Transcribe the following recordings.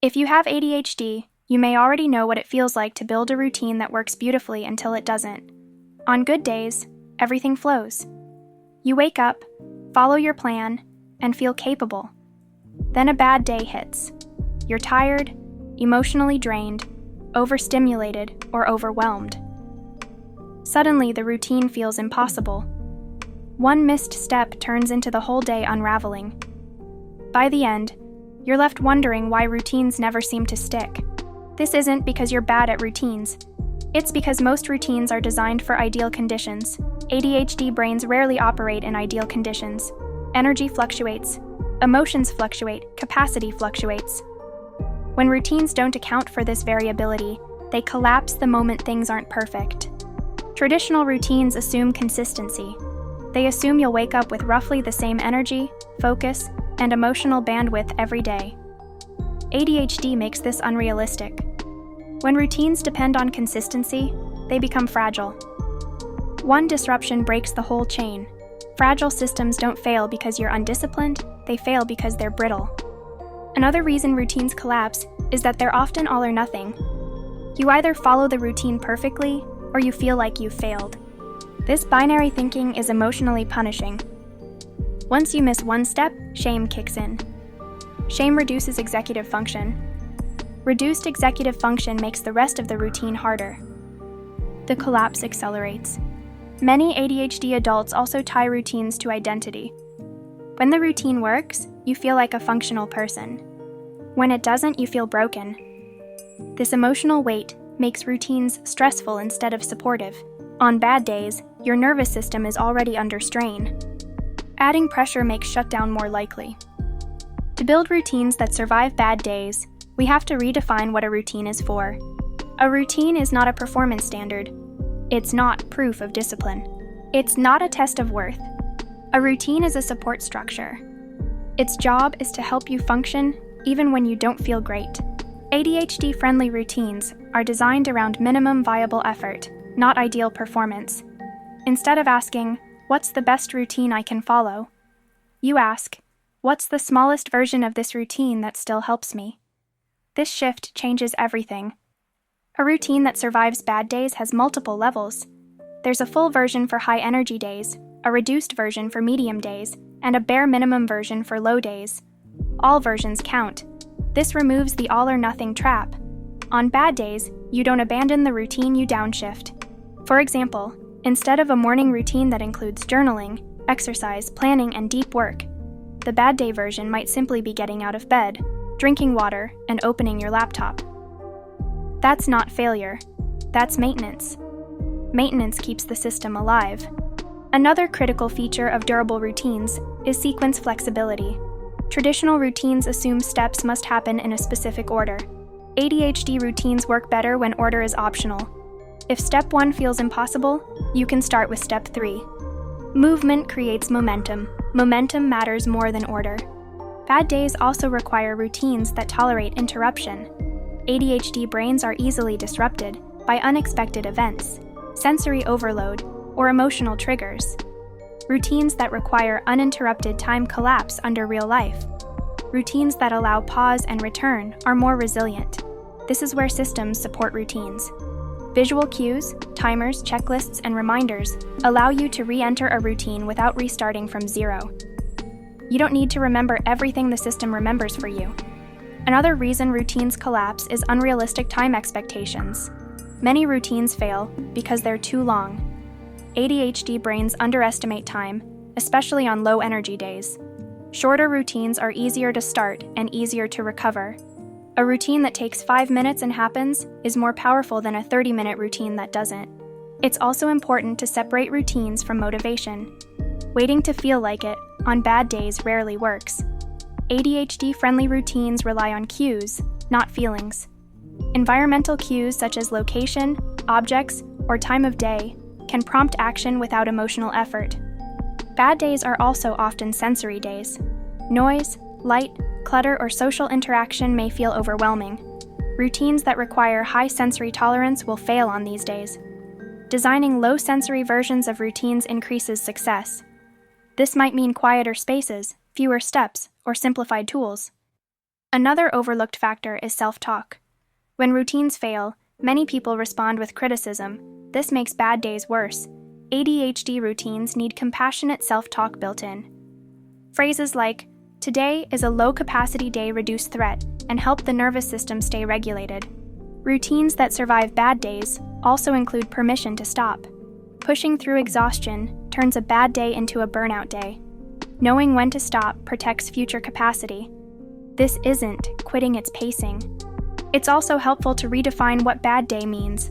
If you have ADHD, you may already know what it feels like to build a routine that works beautifully until it doesn't. On good days, everything flows. You wake up, follow your plan, and feel capable. Then a bad day hits. You're tired, emotionally drained, overstimulated, or overwhelmed. Suddenly, the routine feels impossible. One missed step turns into the whole day unraveling. By the end, you're left wondering why routines never seem to stick. This isn't because you're bad at routines. It's because most routines are designed for ideal conditions. ADHD brains rarely operate in ideal conditions. Energy fluctuates, emotions fluctuate, capacity fluctuates. When routines don't account for this variability, they collapse the moment things aren't perfect. Traditional routines assume consistency. They assume you'll wake up with roughly the same energy, focus, and emotional bandwidth every day. ADHD makes this unrealistic. When routines depend on consistency, they become fragile. One disruption breaks the whole chain. Fragile systems don't fail because you're undisciplined, they fail because they're brittle. Another reason routines collapse is that they're often all or nothing. You either follow the routine perfectly, or you feel like you've failed. This binary thinking is emotionally punishing. Once you miss one step, shame kicks in. Shame reduces executive function. Reduced executive function makes the rest of the routine harder. The collapse accelerates. Many ADHD adults also tie routines to identity. When the routine works, you feel like a functional person. When it doesn't, you feel broken. This emotional weight makes routines stressful instead of supportive. On bad days, your nervous system is already under strain. Adding pressure makes shutdown more likely. To build routines that survive bad days, we have to redefine what a routine is for. A routine is not a performance standard. It's not proof of discipline. It's not a test of worth. A routine is a support structure. Its job is to help you function even when you don't feel great. ADHD-friendly routines are designed around minimum viable effort, not ideal performance. Instead of asking, "What's the best routine I can follow?" you ask, "What's the smallest version of this routine that still helps me?" This shift changes everything. A routine that survives bad days has multiple levels. There's a full version for high-energy days, a reduced version for medium days, and a bare minimum version for low days. All versions count. This removes the all-or-nothing trap. On bad days, you don't abandon the routine, you downshift. For example, instead of a morning routine that includes journaling, exercise, planning, and deep work, the bad day version might simply be getting out of bed, drinking water, and opening your laptop. That's not failure. That's maintenance. Maintenance keeps the system alive. Another critical feature of durable routines is sequence flexibility. Traditional routines assume steps must happen in a specific order. ADHD routines work better when order is optional. If step 1 feels impossible, you can start with step 3. Movement creates momentum. Momentum matters more than order. Bad days also require routines that tolerate interruption. ADHD brains are easily disrupted by unexpected events, sensory overload, or emotional triggers. Routines that require uninterrupted time collapse under real life. Routines that allow pause and return are more resilient. This is where systems support routines. Visual cues, timers, checklists, and reminders allow you to re-enter a routine without restarting from zero. You don't need to remember everything the system remembers for you. Another reason routines collapse is unrealistic time expectations. Many routines fail because they're too long. ADHD brains underestimate time, especially on low-energy days. Shorter routines are easier to start and easier to recover. A routine that takes 5 minutes and happens is more powerful than a 30-minute routine that doesn't. It's also important to separate routines from motivation. Waiting to feel like it on bad days rarely works. ADHD-friendly routines rely on cues, not feelings. Environmental cues such as location, objects, or time of day can prompt action without emotional effort. Bad days are also often sensory days. Noise, light, clutter, or social interaction may feel overwhelming. Routines that require high sensory tolerance will fail on these days. Designing low sensory versions of routines increases success. This might mean quieter spaces, fewer steps, or simplified tools. Another overlooked factor is self-talk. When routines fail, many people respond with criticism. This makes bad days worse. ADHD routines need compassionate self-talk built in. Phrases like, "Today is a low-capacity day, reduce threat," and help the nervous system stay regulated. Routines that survive bad days also include permission to stop. Pushing through exhaustion turns a bad day into a burnout day. Knowing when to stop protects future capacity. This isn't quitting, it's pacing. It's also helpful to redefine what bad day means.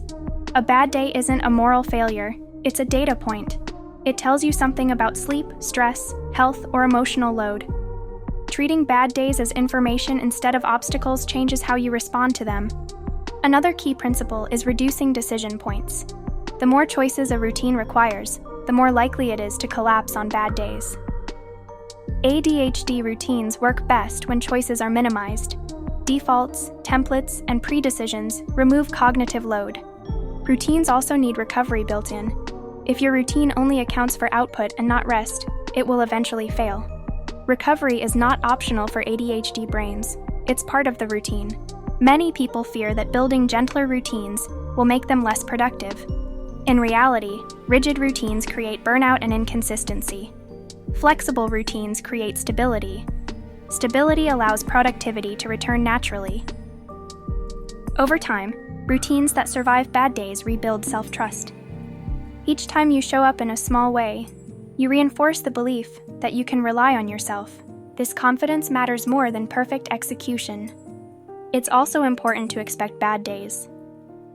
A bad day isn't a moral failure, it's a data point. It tells you something about sleep, stress, health, or emotional load. Treating bad days as information instead of obstacles changes how you respond to them. Another key principle is reducing decision points. The more choices a routine requires, the more likely it is to collapse on bad days. ADHD routines work best when choices are minimized. Defaults, templates, and pre-decisions remove cognitive load. Routines also need recovery built in. If your routine only accounts for output and not rest, it will eventually fail. Recovery is not optional for ADHD brains. It's part of the routine. Many people fear that building gentler routines will make them less productive. In reality, rigid routines create burnout and inconsistency. Flexible routines create stability. Stability allows productivity to return naturally. Over time, routines that survive bad days rebuild self-trust. Each time you show up in a small way, you reinforce the belief that you can rely on yourself. This confidence matters more than perfect execution. It's also important to expect bad days.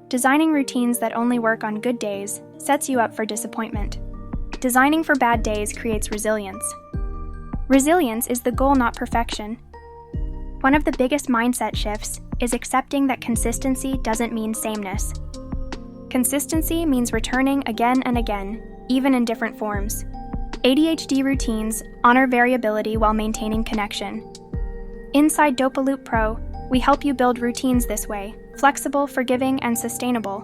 Designing routines that only work on good days sets you up for disappointment. Designing for bad days creates resilience. Resilience is the goal, not perfection. One of the biggest mindset shifts is accepting that consistency doesn't mean sameness. Consistency means returning again and again, even in different forms. ADHD routines honor variability while maintaining connection. Inside Dopaloop Pro, we help you build routines this way, flexible, forgiving, and sustainable.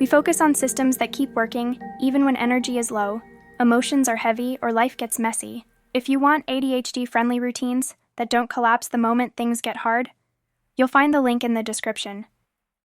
We focus on systems that keep working even when energy is low, emotions are heavy, or life gets messy. If you want ADHD-friendly routines that don't collapse the moment things get hard, you'll find the link in the description.